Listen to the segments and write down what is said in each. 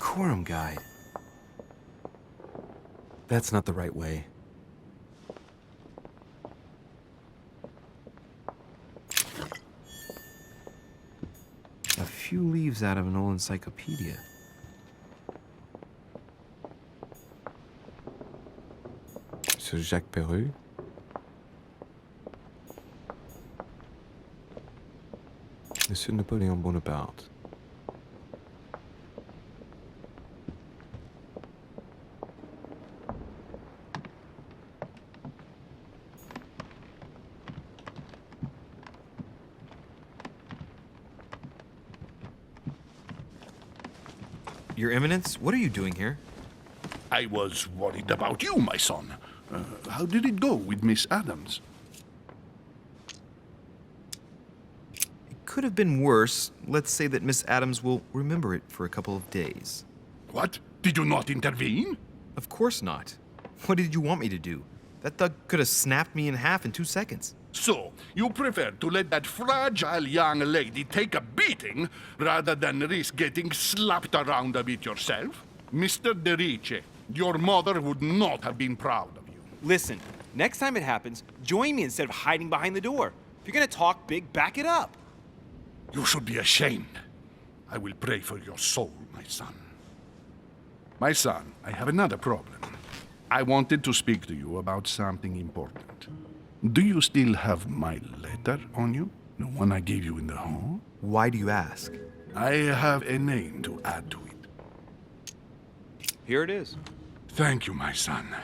Decorum guide. That's not the right way. A few leaves out of an old encyclopedia. Sir Jacques Perreux. Monsieur Napoléon Bonaparte. Your Eminence, what are you doing here? I was worried about you, my son. How did it go with Miss Adams? It could have been worse. Let's say that Miss Adams will remember it for a couple of days. What? Did you not intervene? Of course not. What did you want me to do? That thug could have snapped me in half in 2 seconds. So, you prefer to let that fragile young lady take a beating rather than risk getting slapped around a bit yourself? Mr. de Richet, your mother would not have been proud of you. Listen, next time it happens, join me instead of hiding behind the door. If you're gonna talk big, back it up. You should be ashamed. I will pray for your soul, my son. My son, I have another problem. I wanted to speak to you about something important. Do you still have my letter on you? The one I gave you in the hall? Why do you ask? I have a name to add to it. Here it is. Thank you, my son.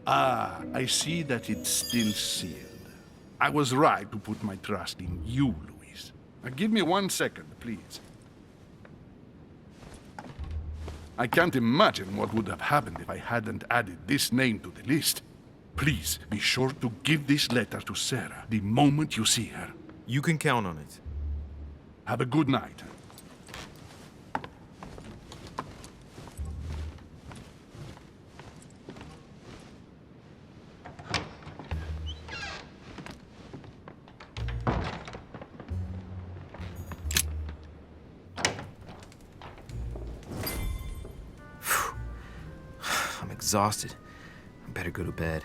Ah, I see that it's still sealed. I was right to put my trust in you, Louise. Now give me 1 second, please. I can't imagine what would have happened if I hadn't added this name to the list. Please, be sure to give this letter to Sarah the moment you see her. You can count on it. Have a good night. I'm exhausted. I better go to bed.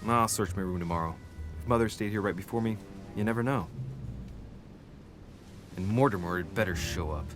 I'll search my room tomorrow. If Mother stayed here right before me, you never know. And Mortimer had better show up.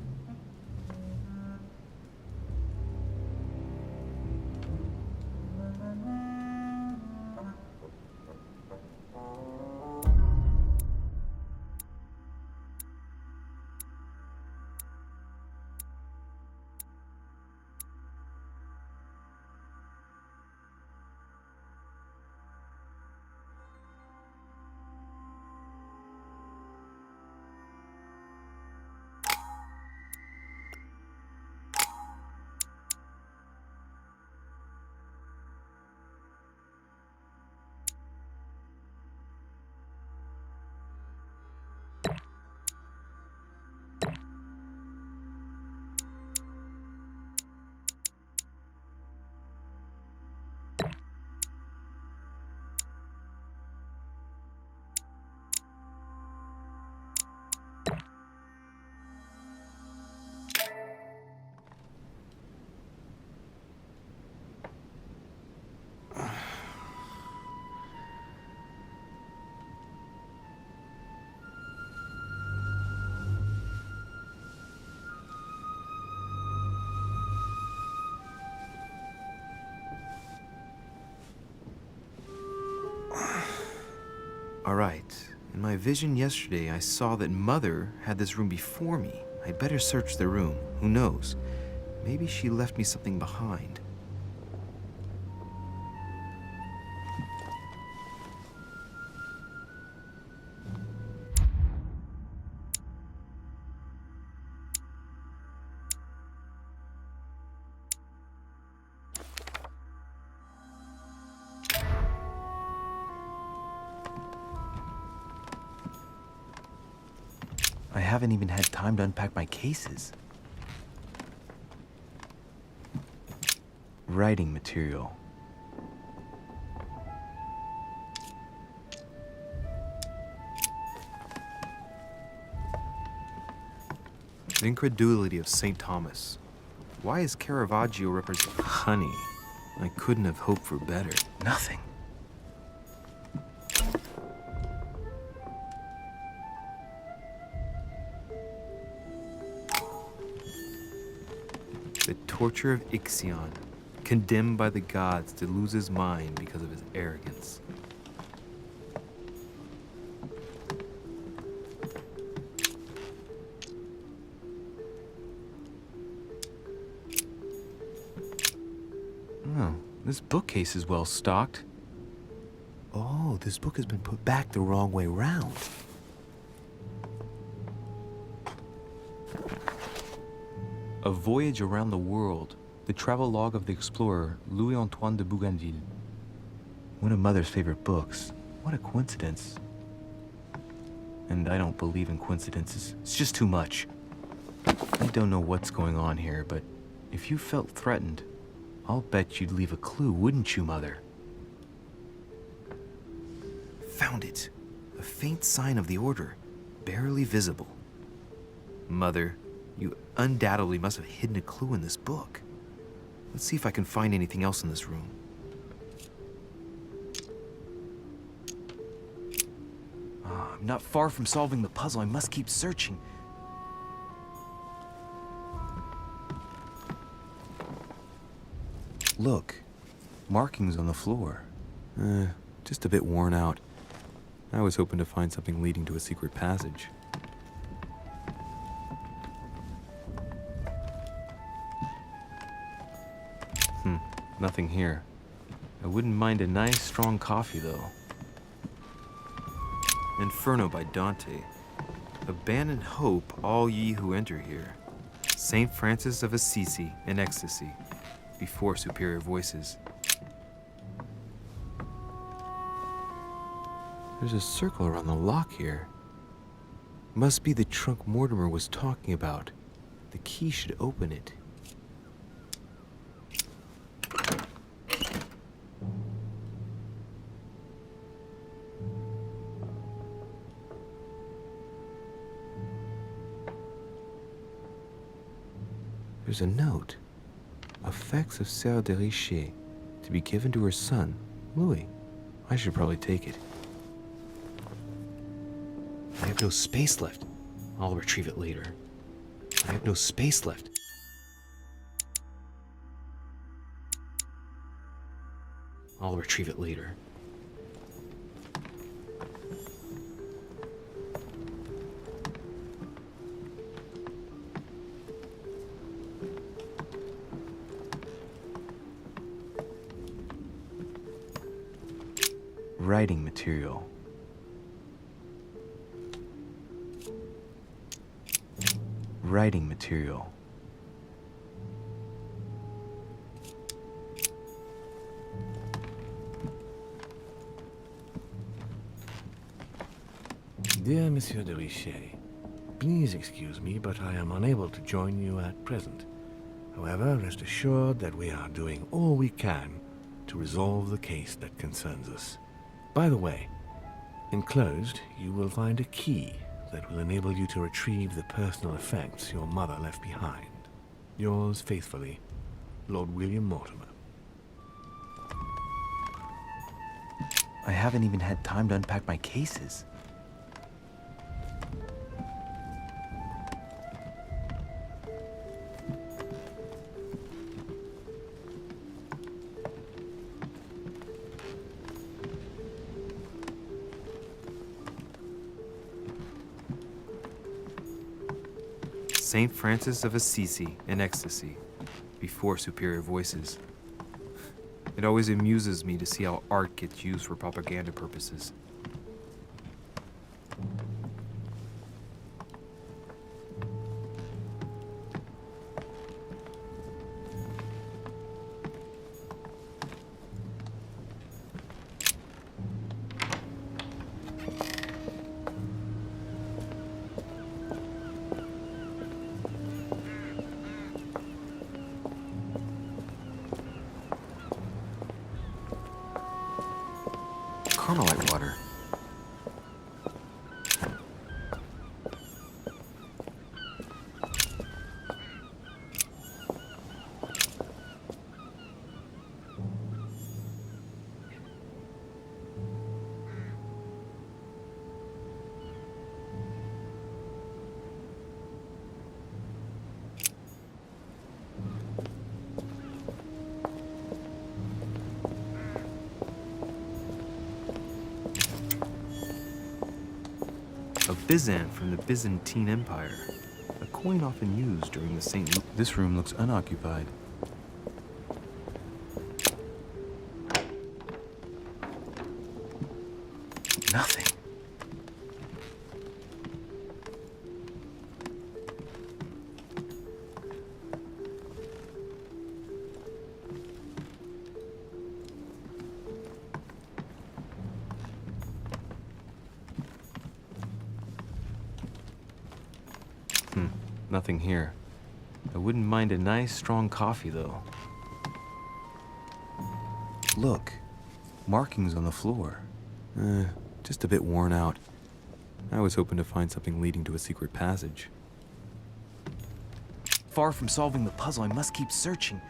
All right. In my vision yesterday, I saw that Mother had this room before me. I'd better search the room. Who knows? Maybe she left me something behind. I haven't even had time to unpack my cases. Writing material. The incredulity of St. Thomas. Why is Caravaggio represent honey? I couldn't have hoped for better. Nothing. The torture of Ixion, condemned by the gods to lose his mind because of his arrogance. Oh, this bookcase is well stocked. Oh, this book has been put back the wrong way round. A Voyage Around the World, the travelogue of the explorer Louis-Antoine de Bougainville. One of Mother's favorite books. What a coincidence. And I don't believe in coincidences. It's just too much. I don't know what's going on here, but if you felt threatened, I'll bet you'd leave a clue, wouldn't you, Mother? Found it. A faint sign of the order, barely visible. Mother, you undoubtedly must have hidden a clue in this book. Let's see if I can find anything else in this room. I'm not far from solving the puzzle. I must keep searching. Look, markings on the floor. Just a bit worn out. I was hoping to find something leading to a secret passage. Nothing here. I wouldn't mind a nice, strong coffee, though. Inferno by Dante. Abandon hope, all ye who enter here. Saint Francis of Assisi in ecstasy, before superior voices. There's a circle around the lock here. Must be the trunk Mortimer was talking about. The key should open it. There's a note. Effects of Sarah de Richet, to be given to her son, Louis. I should probably take it. I have no space left. I'll retrieve it later. I have no space left. I'll retrieve it later. Writing material. Writing material. Dear Monsieur de Richet, please excuse me, but I am unable to join you at present. However, rest assured that we are doing all we can to resolve the case that concerns us. By the way, enclosed, you will find a key that will enable you to retrieve the personal effects your mother left behind. Yours faithfully, Lord William Mortimer. I haven't even had time to unpack my cases. Saint Francis of Assisi in ecstasy, before superior voices. It always amuses me to see how art gets used for propaganda purposes. Carmelite water. Byzant from the Byzantine Empire. A coin often used during the St. Louis. This room looks unoccupied. Nothing. Nothing here. I wouldn't mind a nice, strong coffee, though. Look. Markings on the floor. Just a bit worn out. I was hoping to find something leading to a secret passage. Far from solving the puzzle, I must keep searching.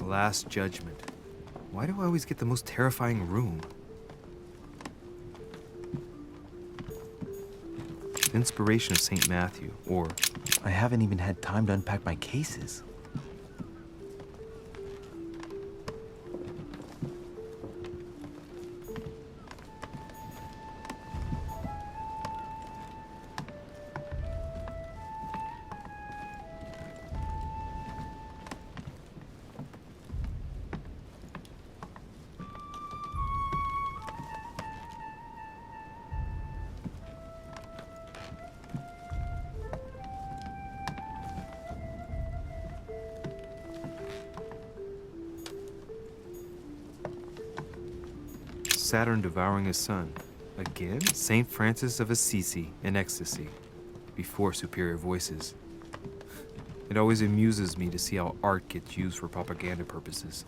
Last Judgment. Why do I always get the most terrifying room? Inspiration of St. Matthew, or I haven't even had time to unpack my cases. Saturn devouring his sun. Again? St. Francis of Assisi in ecstasy. Before superior voices. It always amuses me to see how art gets used for propaganda purposes.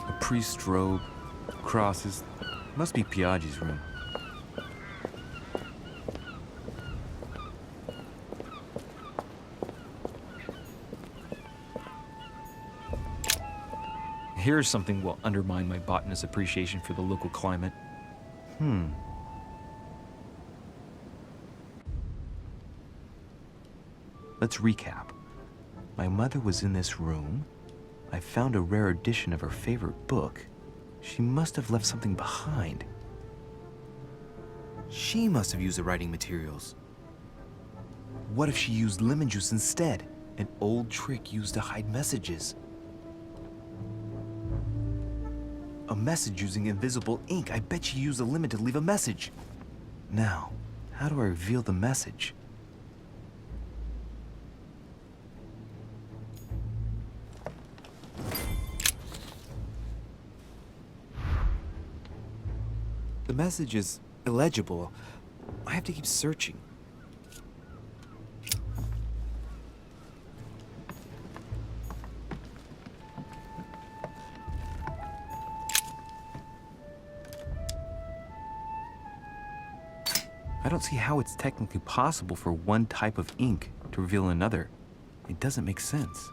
A priest's robe, crosses. Must be Piaggi's room. Here's something will undermine my botanist's appreciation for the local climate. Let's recap. My mother was in this room. I found a rare edition of her favorite book. She must have left something behind. She must have used the writing materials. What if she used lemon juice instead? An old trick used to hide messages. A message using invisible ink. I bet she used a lemon to leave a message. Now, how do I reveal the message? The message is illegible. I have to keep searching. I don't see how it's technically possible for one type of ink to reveal another. It doesn't make sense.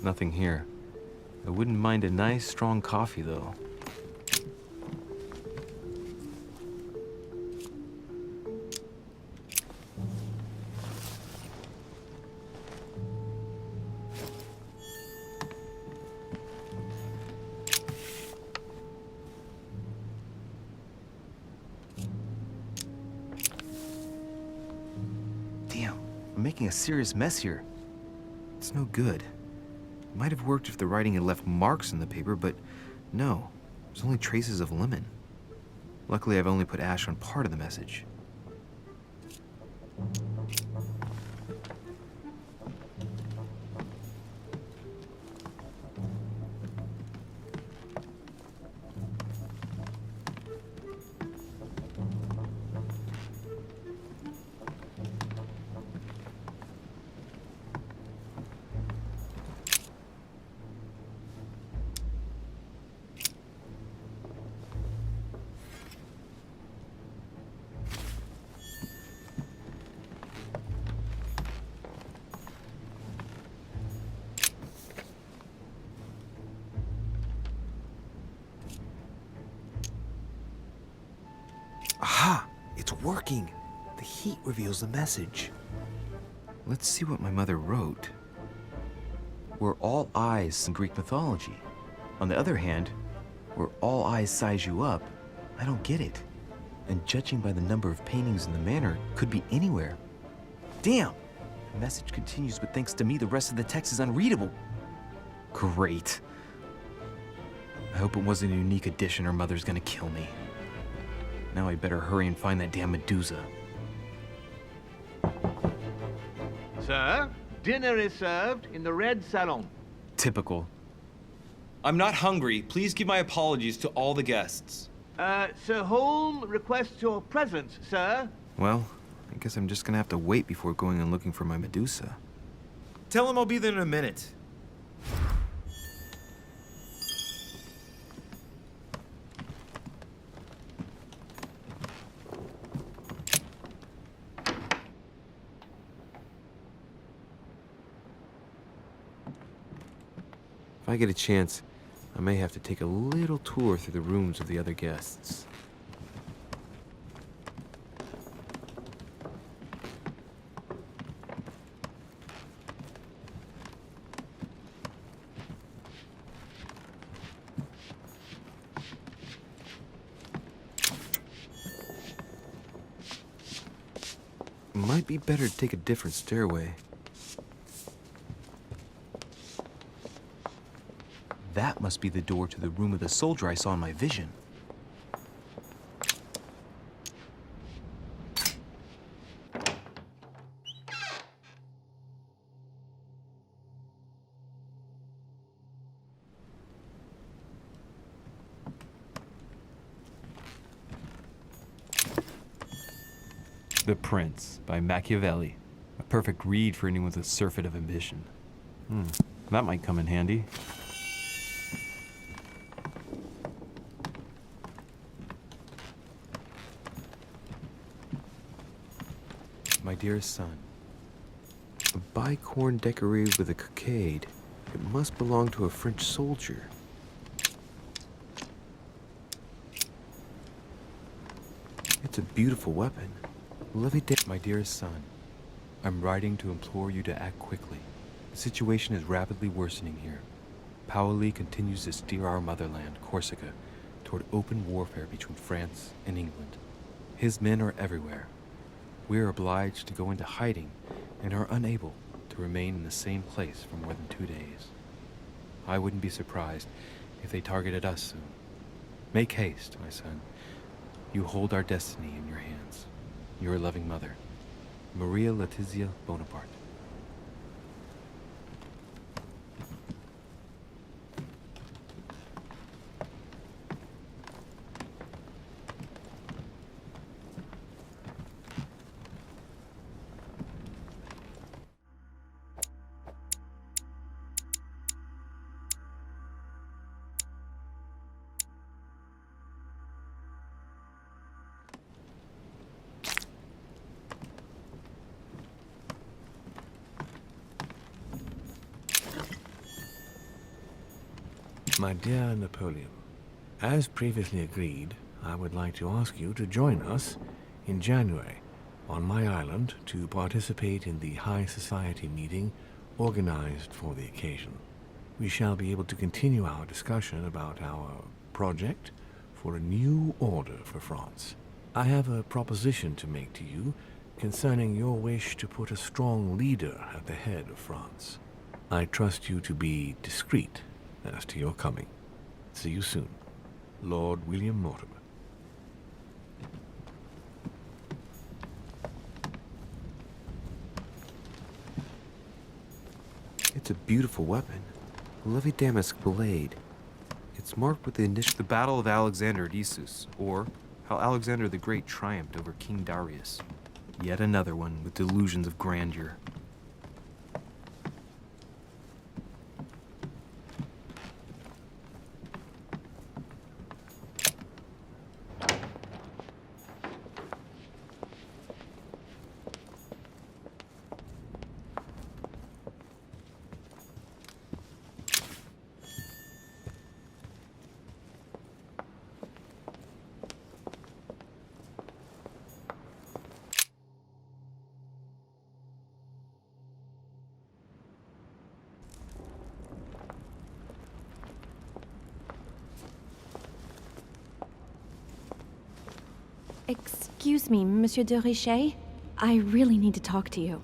Nothing here. I wouldn't mind a nice, strong coffee, though. making a serious mess here. It's no good. It might have worked if the writing had left marks in the paper, but no. There's only traces of lemon. Luckily, I've only put ash on part of the message. Aha! It's working! The heat reveals the message. Let's see what my mother wrote. We're all eyes in Greek mythology. On the other hand, where all eyes size you up, I don't get it. And judging by the number of paintings in the manor, could be anywhere. Damn! The message continues, but thanks to me, the rest of the text is unreadable. Great. I hope it wasn't a unique edition or Mother's gonna kill me. Now I better hurry and find that damn Medusa. Sir, dinner is served in the red salon. Typical. I'm not hungry. Please give my apologies to all the guests. Sir Holm requests your presence, sir. Well, I guess I'm just gonna have to wait before going and looking for my Medusa. Tell him I'll be there in a minute. If I get a chance, I may have to take a little tour through the rooms of the other guests. Might be better to take a different stairway. That must be the door to the room of the soldier I saw in my vision. The Prince by Machiavelli. A perfect read for anyone with a surfeit of ambition. That might come in handy. My dearest son, a bicorn decorated with a cockade. It must belong to a French soldier. It's a beautiful weapon. My dearest son, I'm writing to implore you to act quickly. The situation is rapidly worsening here. Paoli continues to steer our motherland, Corsica, toward open warfare between France and England. His men are everywhere. We are obliged to go into hiding and are unable to remain in the same place for more than 2 days. I wouldn't be surprised if they targeted us soon. Make haste, my son. You hold our destiny in your hands. Your loving mother, Maria Letizia Bonaparte. My dear Napoleon, as previously agreed, I would like to ask you to join us in January on my island to participate in the High Society meeting organized for the occasion. We shall be able to continue our discussion about our project for a new order for France. I have a proposition to make to you concerning your wish to put a strong leader at the head of France. I trust you to be discreet as to your coming. See you soon, Lord William Mortimer. It's a beautiful weapon. A lovely damask blade. It's marked with the initial... The Battle of Alexander at Issus, or how Alexander the Great triumphed over King Darius. Yet another one with delusions of grandeur. Excuse me, Monsieur de Richet? I really need to talk to you.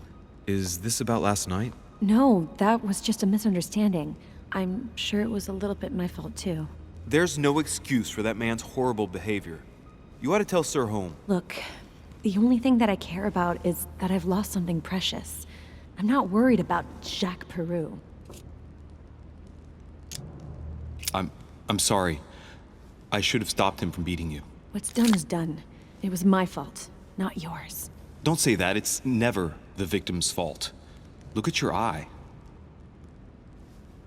Is this about last night? No, that was just a misunderstanding. I'm sure it was a little bit my fault, too. There's no excuse for that man's horrible behavior. You ought to tell Sir Home. Look, the only thing that I care about is that I've lost something precious. I'm not worried about Jacques Peru. I'm sorry. I should have stopped him from beating you. What's done is done. It was my fault, not yours. Don't say that. It's never the victim's fault. Look at your eye.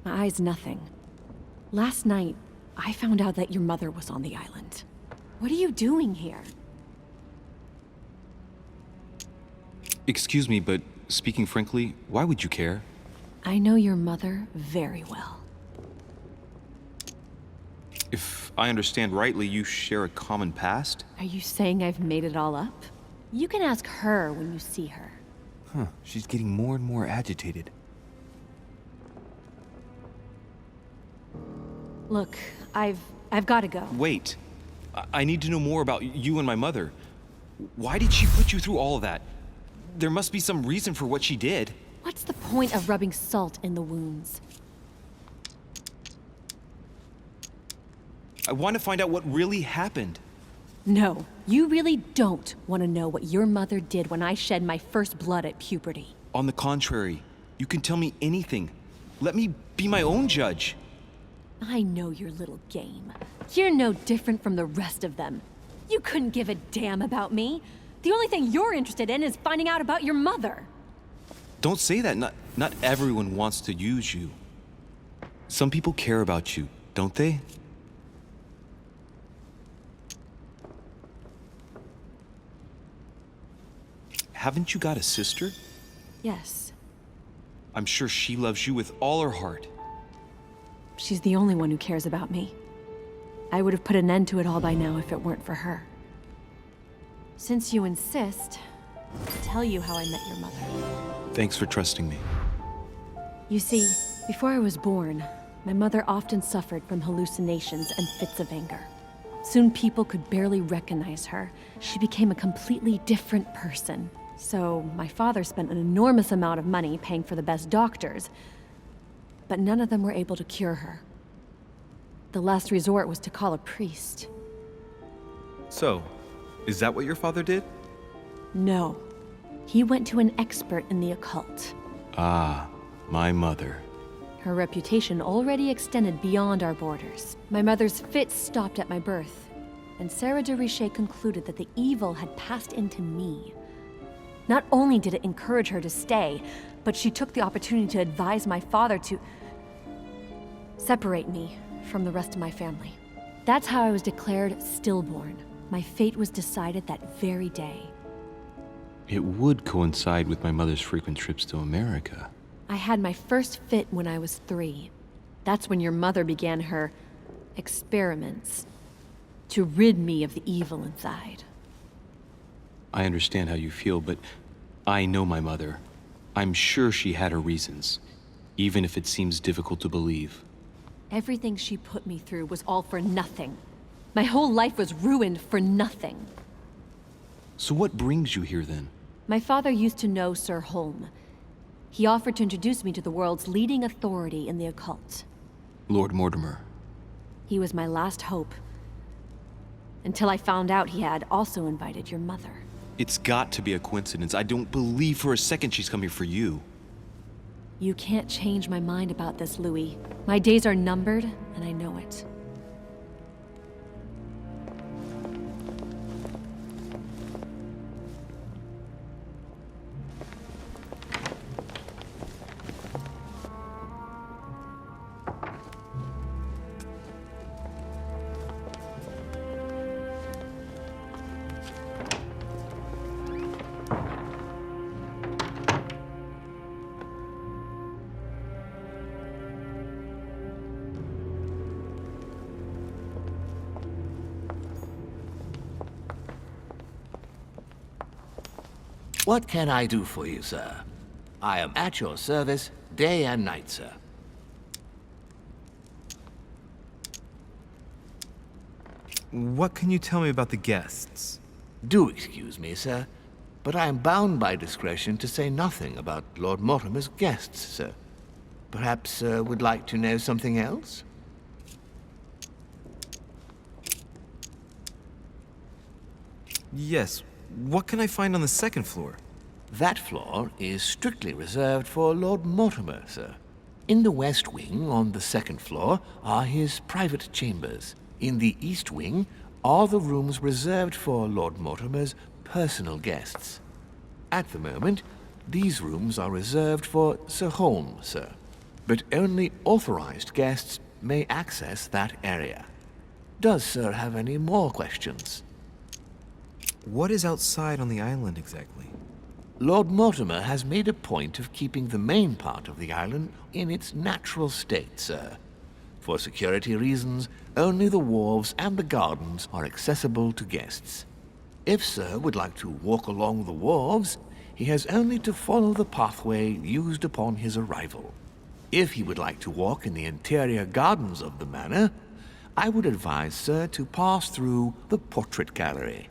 My eye's nothing. Last night, I found out that your mother was on the island. What are you doing here? Excuse me, but speaking frankly, why would you care? I know your mother very well. If I understand rightly, you share a common past? Are you saying I've made it all up? You can ask her when you see her. Huh, she's getting more and more agitated. Look, I've got to go. Wait. I need to know more about you and my mother. Why did she put you through all of that? There must be some reason for what she did. What's the point of rubbing salt in the wounds? I want to find out what really happened. No, you really don't want to know what your mother did when I shed my first blood at puberty. On the contrary, you can tell me anything. Let me be my own judge. I know your little game. You're no different from the rest of them. You couldn't give a damn about me. The only thing you're interested in is finding out about your mother. Don't say that. Not everyone wants to use you. Some people care about you, don't they? Haven't you got a sister? Yes. I'm sure she loves you with all her heart. She's the only one who cares about me. I would have put an end to it all by now if it weren't for her. Since you insist, I'll tell you how I met your mother. Thanks for trusting me. You see, before I was born, my mother often suffered from hallucinations and fits of anger. Soon people could barely recognize her. She became a completely different person. So my father spent an enormous amount of money paying for the best doctors, but none of them were able to cure her. The last resort was to call a priest. So, is that what your father did? No. He went to an expert in the occult. Ah, my mother. Her reputation already extended beyond our borders. My mother's fits stopped at my birth, and Sarah de Richet concluded that the evil had passed into me. Not only did it encourage her to stay, but she took the opportunity to advise my father to separate me from the rest of my family. That's how I was declared stillborn. My fate was decided that very day. It would coincide with my mother's frequent trips to America. I had my first fit when I was 3. That's when your mother began her experiments to rid me of the evil inside. I understand how you feel, but I know my mother. I'm sure she had her reasons, even if it seems difficult to believe. Everything she put me through was all for nothing. My whole life was ruined for nothing. So what brings you here then? My father used to know Sir Holm. He offered to introduce me to the world's leading authority in the occult. Lord Mortimer. He was my last hope. Until I found out he had also invited your mother. It's got to be a coincidence. I don't believe for a second she's coming for you. You can't change my mind about this, Louis. My days are numbered, and I know it. What can I do for you, sir? I am at your service day and night, sir. What can you tell me about the guests? Do excuse me, sir, but I am bound by discretion to say nothing about Lord Mortimer's guests, sir. Perhaps sir would like to know something else? Yes. What can I find on the second floor? That floor is strictly reserved for Lord Mortimer, sir. In the west wing, on the second floor, are his private chambers. In the east wing are the rooms reserved for Lord Mortimer's personal guests. At the moment, these rooms are reserved for Sir Holm, sir. But only authorized guests may access that area. Does sir have any more questions? What is outside on the island exactly? Lord Mortimer has made a point of keeping the main part of the island in its natural state, sir. For security reasons, only the wharves and the gardens are accessible to guests. If sir would like to walk along the wharves, he has only to follow the pathway used upon his arrival. If he would like to walk in the interior gardens of the manor, I would advise sir to pass through the portrait gallery.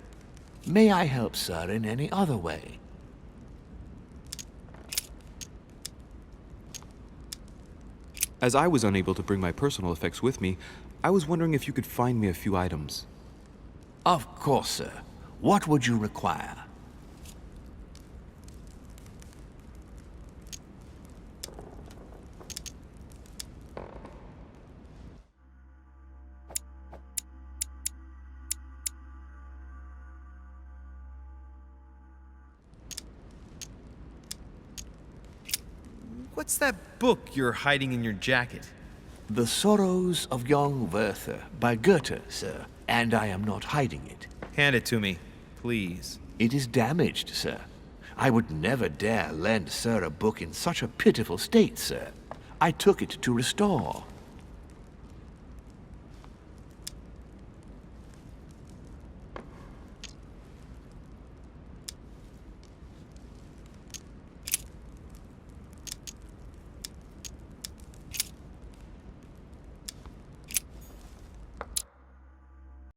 May I help sir in any other way? As I was unable to bring my personal effects with me, I was wondering if you could find me a few items. Of course, sir. What would you require? What's that book you're hiding in your jacket? The Sorrows of Young Werther by Goethe, sir. And I am not hiding it. Hand it to me, please. It is damaged, sir. I would never dare lend sir a book in such a pitiful state, sir. I took it to restore.